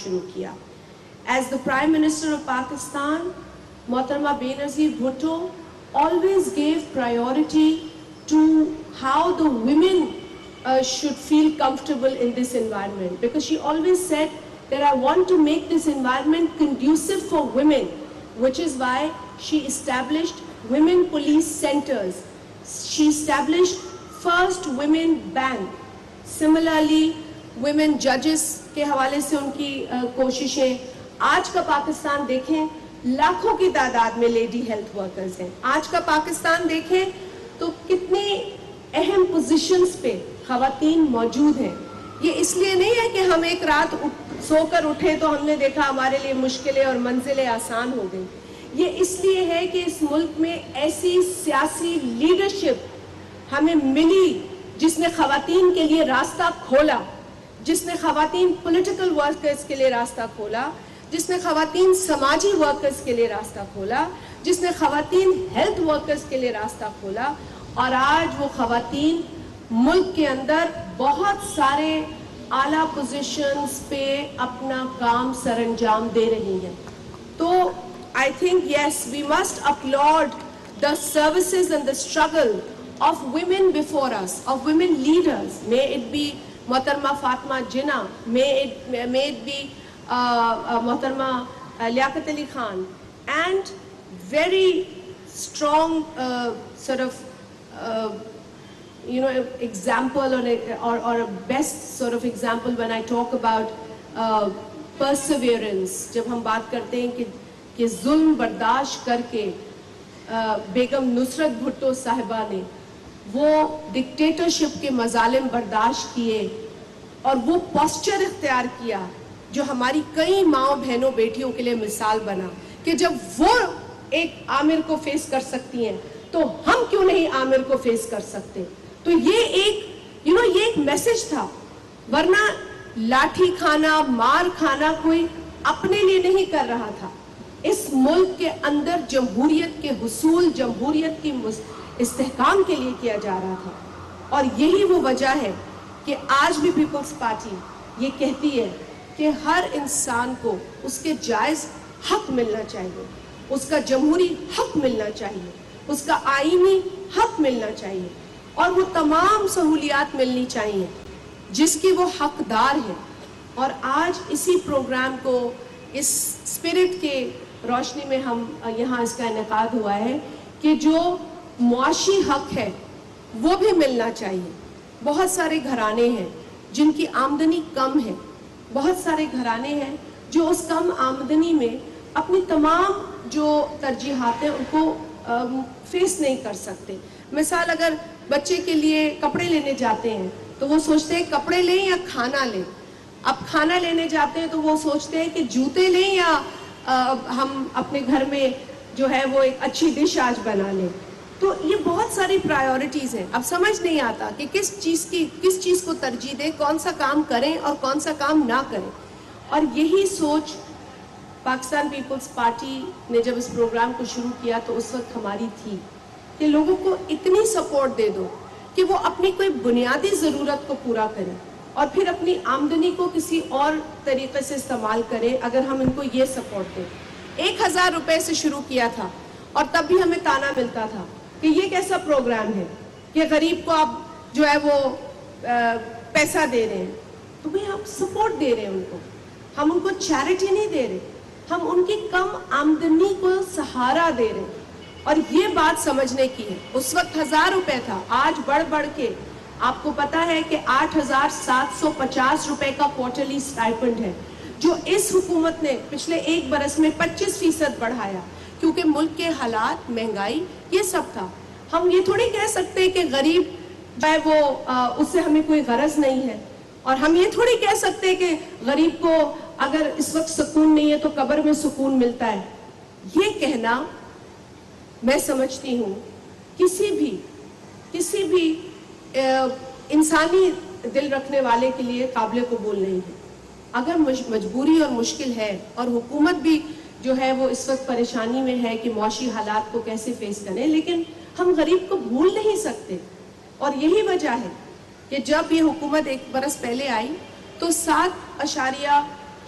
شروع کیا. As the Prime Minister of Pakistan, Mohtarama Benazir Bhutto always gave priority to how the women should feel comfortable in this environment, because she always said that I want to make this environment conducive for women, which is why she established women police centers. She established first women bank. Similarly, women judges کے حوالے سے ان کی کوششیں. آج کا پاکستان دیکھیں لاکھوں کی تعداد میں لیڈی ہیلتھ ورکرز ہیں. آج کا پاکستان دیکھیں تو کتنی اہم پوزیشنز پہ خواتین موجود ہیں. یہ اس لیے نہیں ہے کہ ہم ایک رات سو کر اٹھے تو ہم نے دیکھا ہمارے لیے مشکلیں اور منزلیں آسان ہو گئیں. یہ اس لیے ہے کہ اس ملک میں ایسی سیاسی لیڈرشپ ہمیں ملی جس نے خواتین کے لیے راستہ کھولا, جس نے خواتین پولیٹیکل ورکرز کے لیے راستہ کھولا, جس نے خواتین سماجی ورکرز کے لیے راستہ کھولا, جس نے خواتین ہیلتھ ورکرز کے لیے راستہ کھولا. اور آج وہ خواتین ملک کے اندر بہت سارے اعلیٰ پوزیشنز پہ اپنا کام سر انجام دے رہی ہیں. تو I think yes, we must applaud the services and the struggle of women before us, of women leaders. May it be Mohtarama Fatima Jinnah, may it be Mohtarama Liaquat Ali Khan, and very strong sort of example or a best sort of example when I talk about perseverance. جب ہم بات کرتے ہیں کہ ظلم برداشت کر کے بیگم نصرت بھٹو صاحبہ نے وہ ڈکٹیٹرشپ کے مظالم برداشت کیے اور وہ پوسچر اختیار کیا جو ہماری کئی ماؤں بہنوں بیٹیوں کے لیے مثال بنا, کہ جب وہ ایک عامر کو فیس کر سکتی ہیں تو ہم کیوں نہیں عامر کو فیس کر سکتے. تو یہ ایک یہ ایک میسج تھا, ورنہ لاٹھی کھانا مار کھانا کوئی اپنے لیے نہیں کر رہا تھا. اس ملک کے اندر جمہوریت کے حصول, جمہوریت کی استحکام کے لیے کیا جا رہا تھا. اور یہی وہ وجہ ہے کہ آج بھی پیپلز پارٹی یہ کہتی ہے کہ ہر انسان کو اس کے جائز حق ملنا چاہیے, اس کا جمہوری حق ملنا چاہیے, اس کا آئینی حق ملنا چاہیے, اور وہ تمام سہولیات ملنی چاہیے جس کی وہ حقدار ہے. اور آج اسی پروگرام کو اس اسپرٹ کے روشنی میں ہم یہاں اس کا انعقاد ہوا ہے کہ جو معاشی حق ہے وہ بھی ملنا چاہیے. بہت سارے گھرانے ہیں جن کی آمدنی کم ہے, بہت سارے گھرانے ہیں جو اس کم آمدنی میں اپنی تمام جو ترجیحات ہیں ان کو فیس نہیں کر سکتے. مثال, اگر بچے کے لیے کپڑے لینے جاتے ہیں تو وہ سوچتے ہیں کپڑے لیں یا کھانا لیں. اب کھانا لینے جاتے ہیں تو وہ سوچتے ہیں کہ جوتے لیں یا ہم اپنے گھر میں جو ہے وہ ایک اچھی ڈش آج بنا لیں. تو یہ بہت ساری پرائیورٹیز ہیں. اب سمجھ نہیں آتا کہ کس چیز کو ترجیح دیں, کون سا کام کریں اور کون سا کام نہ کریں. اور یہی سوچ پاکستان پیپلز پارٹی نے جب اس پروگرام کو شروع کیا تو اس وقت ہماری تھی کہ لوگوں کو اتنی سپورٹ دے دو کہ وہ اپنی کوئی بنیادی ضرورت کو پورا کریں اور پھر اپنی آمدنی کو کسی اور طریقے سے استعمال کریں. اگر ہم ان کو یہ سپورٹ دیں, 1000 روپے سے شروع کیا تھا اور تب بھی ہمیں تانا ملتا تھا کہ یہ کیسا پروگرام ہے کہ غریب کو آپ جو ہے وہ پیسہ دے رہے ہیں. تو بھئی ہم سپورٹ دے رہے ہیں ان کو, ہم ان کو چیریٹی نہیں دے رہے, ہم ان کی کم آمدنی کو سہارا دے رہے ہیں. اور یہ بات سمجھنے کی ہے. اس وقت 1000 روپے تھا, آج بڑھ کے آپ کو پتا ہے کہ 8750 روپے کا کوارٹرلی سٹائپنڈ ہے, جو اس حکومت نے پچھلے 1 برس میں 25% بڑھایا, کیونکہ ملک کے حالات, مہنگائی, یہ سب تھا. ہم یہ تھوڑی کہہ سکتے کہ غریب جو ہے وہ اس سے ہمیں کوئی غرض نہیں ہے, اور ہم یہ تھوڑی کہہ سکتے کہ غریب کو اگر اس وقت سکون نہیں ہے تو قبر میں سکون ملتا ہے. یہ کہنا میں سمجھتی ہوں کسی بھی انسانی دل رکھنے والے کے لیے قابل قبول نہیں ہے. اگر مجبوری اور مشکل ہے, اور حکومت بھی جو ہے وہ اس وقت پریشانی میں ہے کہ معاشی حالات کو کیسے فیس کریں, لیکن ہم غریب کو بھول نہیں سکتے. اور یہی وجہ ہے کہ جب یہ حکومت 1 برس پہلے آئی تو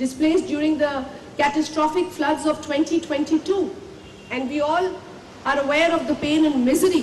displaced during the catastrophic floods of 2022, and we all are aware of the pain and misery.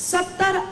70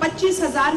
25,000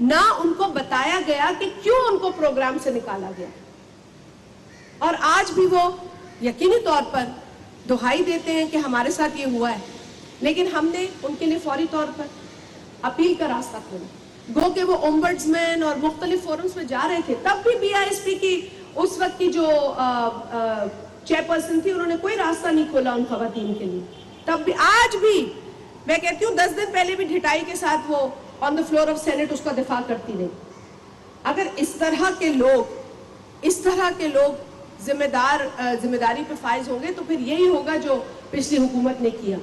نہ ان کو بتایا گیا کہ کیوں ان کو پروگرام سے نکالا گیا. اور آج بھی وہ یقینی طور پر دہائی دیتے ہیں کہ ہمارے ساتھ یہ ہوا ہے, لیکن ہم نے ان کے لیے فوری طور پر اپیل کا راستہ کھولا. گو کہ وہ اومبڈسمین اور مختلف فورمز میں جا رہے تھے, تب بھی بی آئی ایس پی کی اس وقت کی جو چیئر پرسن تھی, انہوں نے کوئی راستہ نہیں کھولا ان خواتین کے لیے. تب بھی, آج بھی میں کہتی ہوں 10 دن پہلے بھی ڈھٹائی کے ساتھ وہ آن دا فلور آف سینٹ اس کا دفاع کرتی رہی. اگر اس طرح کے لوگ ذمہ داری پہ فائز ہوں گے تو پھر یہی ہوگا جو پچھلی حکومت نے کیا.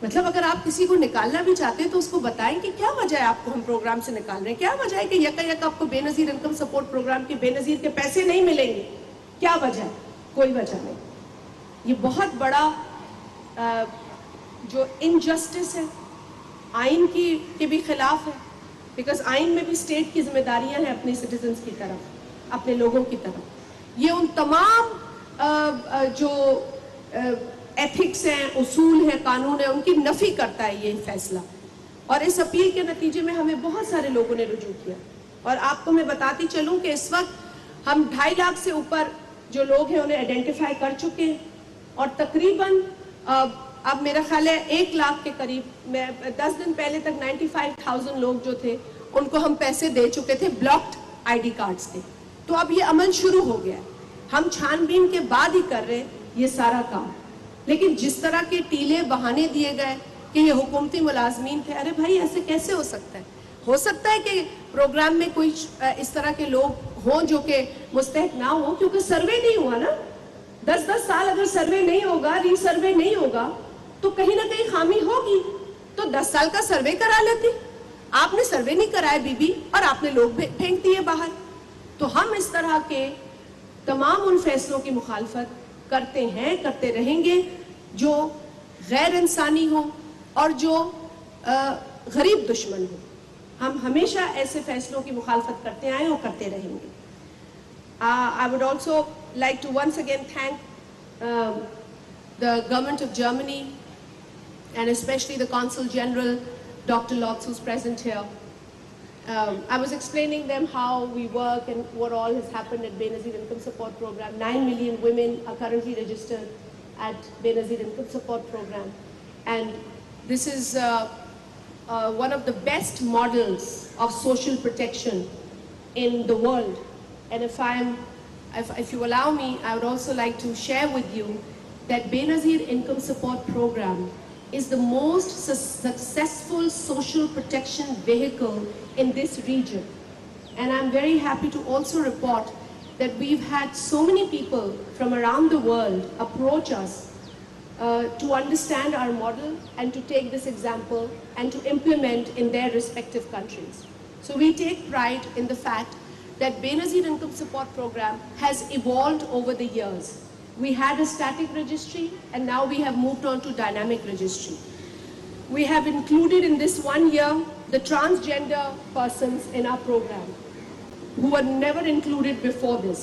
مطلب اگر آپ کسی کو نکالنا بھی چاہتے ہیں تو اس کو بتائیں کہ کیا وجہ ہے آپ کو ہم پروگرام سے نکال رہے ہیں, کیا وجہ ہے کہ یک آپ کو بے نظیر انکم سپورٹ پروگرام کے بے نظیر کے پیسے نہیں ملیں گے, کیا وجہ ہے؟ کوئی وجہ نہیں. یہ بہت بڑا جو انجسٹس ہے, آئین کے بھی خلاف ہے, بیکاز آئین میں بھی اسٹیٹ کی ذمہ داریاں ہیں اپنے سٹیزنز کی طرف, اپنے لوگوں کی طرف. یہ ان تمام جو ایتھکس ہیں, اصول ہیں, قانون ہیں, ان کی نفی کرتا ہے یہ فیصلہ. اور اس اپیل کے نتیجے میں ہمیں بہت سارے لوگوں نے رجوع کیا. اور آپ کو میں بتاتی چلوں کہ اس وقت ہم 2.5 لاکھ سے اوپر جو لوگ ہیں انہیں آئیڈینٹیفائی کر چکے ہیں, اور تقریباً اب میرا خیال ہے 1 لاکھ کے قریب, میں 10 دن پہلے تک 95,000 لوگ جو تھے ان کو ہم پیسے دے چکے تھے بلاکڈ آئی ڈی کارڈز کے. تو اب یہ عمل شروع ہو گیا ہے, ہم چھان بین کے بعد ہی کر رہے ہیں یہ سارا کام. لیکن جس طرح کے ٹیلے بہانے دیے گئے کہ یہ حکومتی ملازمین تھے, ارے بھائی ایسے کیسے ہو سکتا ہے؟ ہو سکتا ہے کہ پروگرام میں کوئی اس طرح کے لوگ ہوں جو کہ مستحق نہ ہوں, کیونکہ سروے نہیں ہوا نا. 10 سال اگر سروے نہیں ہوگا, ری سروے نہیں ہوگا, تو کہیں نہ کہیں خامی ہوگی. تو 10 سال کا سروے کرا لیتے. آپ نے سروے نہیں کرائے بی بی, اور آپ نے لوگ پھینک دیے باہر. تو ہم اس طرح کے تمام ان فیصلوں کی مخالفت کرتے ہیں, کرتے رہیں گے جو غیر انسانی ہوں اور جو غریب دشمن ہوں. ہم ہمیشہ ایسے فیصلوں کی مخالفت کرتے آئے اور کرتے رہیں گے. I would also like to once again thank the government of Germany and especially the Consul General, Dr. Lotz, who's present here. I was explaining them how we work and what all has happened at Benazir Income Support Program. 9 million women are currently registered at Benazir Income Support Program. And this is one of the best models of social protection in the world. And if you allow me, I would also like to share with you that Benazir Income Support Program is the most successful social protection vehicle in this region. And I'm very happy to also report that we've had so many people from around the world approach us to understand our model and to take this example and to implement in their respective countries. So we take pride in the fact that Benazir Income Support Program has evolved over the years. We had a static registry and now we have moved on to dynamic registry. We have included in this 1 year the transgender persons in our program who were never included before this.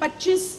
25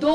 2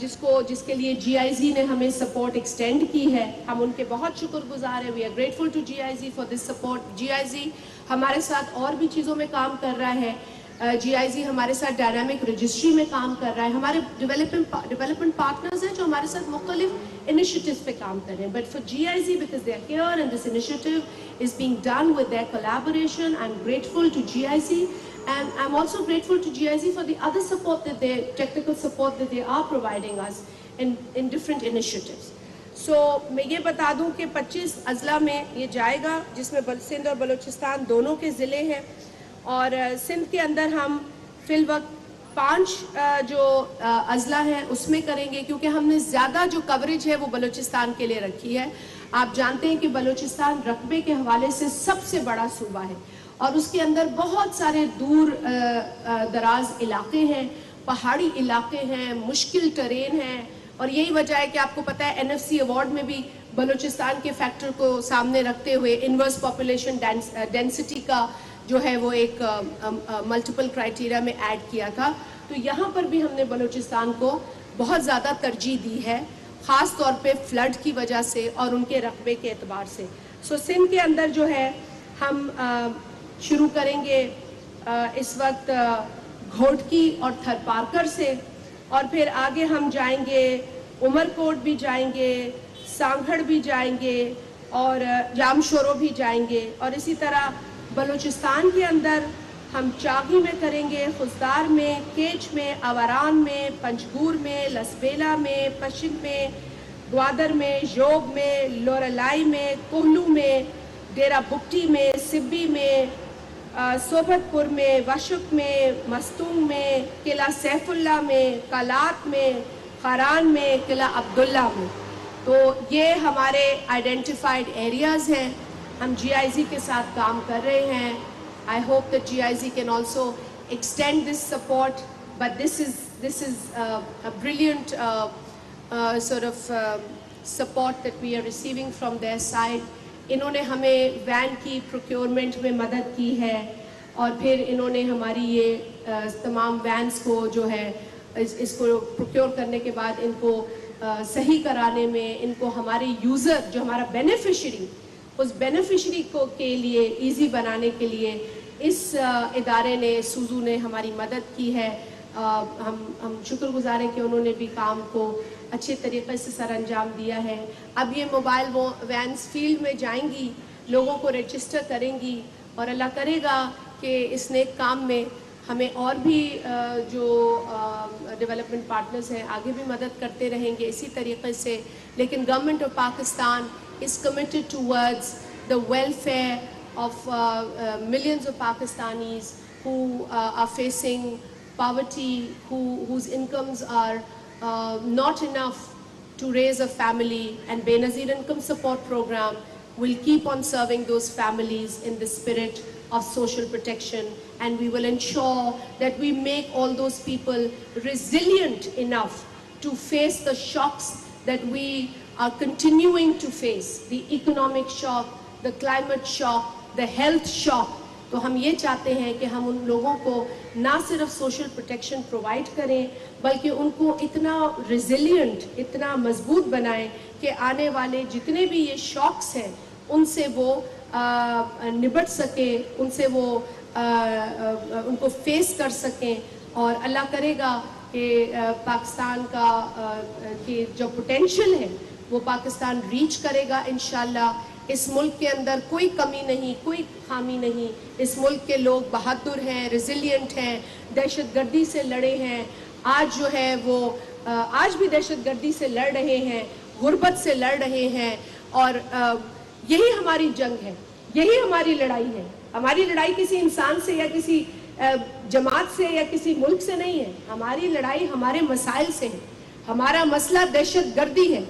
جس کے لیے GIZ نے ہمیں support extend کی ہے, ہم ان کے بہت شکر گزار ہیں. We are grateful to GIZ for this support. GIZ ہمارے ساتھ اور بھی چیزوں میں کام کر رہا ہے. GIZ ہمارے ساتھ ڈائنامک رجسٹری میں کام کر رہا ہے. ہمارے ڈیولپمنٹ پارٹنرز ہیں جو ہمارے ساتھ مختلف انیشیٹیوز پہ کام کر رہے ہیں. But for GIZ because they are here and this initiative is being done with their collaboration, I'm grateful to GIZ. And I'm also grateful to GIZ for the other support technical support that they are providing us in different initiatives. So میں یہ بتا دوں کہ 25 اضلاع میں یہ جائے گا, جس میں سندھ اور بلوچستان دونوں کے ضلع ہیں. اور سندھ کے اندر ہم فی الوقت 5 جو اضلاع ہیں اس میں کریں گے, کیونکہ ہم نے زیادہ جو کوریج ہے وہ بلوچستان کے لیے رکھی ہے. آپ جانتے ہیں کہ بلوچستان رقبے کے حوالے سے سب سے بڑا صوبہ ہے, اور اس کے اندر بہت سارے دور دراز علاقے ہیں, پہاڑی علاقے ہیں, مشکل ٹرین ہیں. اور یہی وجہ ہے کہ آپ کو پتہ ہے NFC ایوارڈ میں بھی بلوچستان کے فیکٹر کو سامنے رکھتے ہوئے انورس پاپولیشن ڈینسٹی کا جو ہے وہ ایک ملٹیپل کرائٹیریا میں ایڈ کیا تھا. تو یہاں پر بھی ہم نے بلوچستان کو بہت زیادہ ترجیح دی ہے, خاص طور پہ فلڈ کی وجہ سے اور ان کے رقبے کے اعتبار سے. سو سندھ کے اندر جو ہے ہم شروع کریں گے اس وقت گھوٹکی اور تھرپارکر سے, اور پھر آگے ہم جائیں گے عمر کوٹ بھی جائیں گے, سانگھڑ بھی جائیں گے, اور جام شورو بھی جائیں گے. اور اسی طرح بلوچستان کے اندر ہم چاغی میں کریں گے, خزدار میں, کیچ میں, آوران میں, پنجگور میں, لسبیلا میں, پشن میں, گوادر میں, جوگ میں, لورالائی میں, کوہلو میں, ڈیرہ بکٹی میں, سبی میں, صوبت پور میں, وشک میں, مستونگ میں, قلعہ سیف اللہ میں, کالات میں, خاران میں, قلعہ عبداللہ میں. تو یہ ہمارے آئیڈینٹیفائڈ ایریاز ہیں. ہم GIZ کے ساتھ کام کر رہے ہیں. I hope that GIZ can also extend this support, but this is a brilliant sort of support that we are receiving from their side. انہوں نے ہمیں وین کی پروکیورمنٹ میں مدد کی ہے, اور پھر انہوں نے ہماری یہ تمام وینس کو جو ہے اس کو پروکیور کرنے کے بعد ان کو صحیح کرانے میں, ان کو ہمارے یوزر جو ہمارا بینیفیشری, اس بینیفیشری کو کے لیے ایزی بنانے کے لیے اس ادارے نے, سوزو نے ہماری مدد کی ہے. ہم شکر گزار ہیں کہ انہوں نے بھی کام کو اچھے طریقے سے سر انجام دیا ہے. اب یہ موبائل وینس فیلڈ میں جائیں گی, لوگوں کو رجسٹر کریں گی, اور اللہ کرے گا کہ اس نیک کام میں ہمیں اور بھی جو ڈیولپمنٹ پارٹنرز ہیں آگے بھی مدد کرتے رہیں گے اسی طریقے سے. لیکن government of Pakistan is committed towards the welfare of millions of Pakistanis who are facing poverty, whose incomes are not enough to raise a family, and Benazir Income Support Program will keep on serving those families in the spirit of social protection, and we will ensure that we make all those people resilient enough to face the shocks that we are continuing to face, the economic shock, the climate shock, the health shock. تو ہم یہ چاہتے ہیں کہ ہم ان لوگوں کو نہ صرف سوشل پروٹیکشن پرووائڈ کریں, بلکہ ان کو اتنا ریزیلینٹ, اتنا مضبوط بنائیں کہ آنے والے جتنے بھی یہ شاکس ہیں ان سے وہ نبٹ سکیں, ان سے وہ ان کو فیس کر سکیں. اور اللہ کرے گا کہ پاکستان کا کہ جو پوٹینشیل ہے وہ پاکستان ریچ کرے گا انشاءاللہ. اس ملک کے اندر کوئی کمی نہیں, کوئی خامی نہیں. اس ملک کے لوگ بہادر ہیں, ریزیلینٹ ہیں, دہشت گردی سے لڑے ہیں, آج جو ہے وہ آج بھی دہشت گردی سے لڑ رہے ہیں, غربت سے لڑ رہے ہیں. اور یہی ہماری جنگ ہے, یہی ہماری لڑائی ہے. ہماری لڑائی کسی انسان سے یا کسی جماعت سے یا کسی ملک سے نہیں ہے. ہماری لڑائی ہمارے مسائل سے ہے. ہمارا مسئلہ دہشت گردی ہے,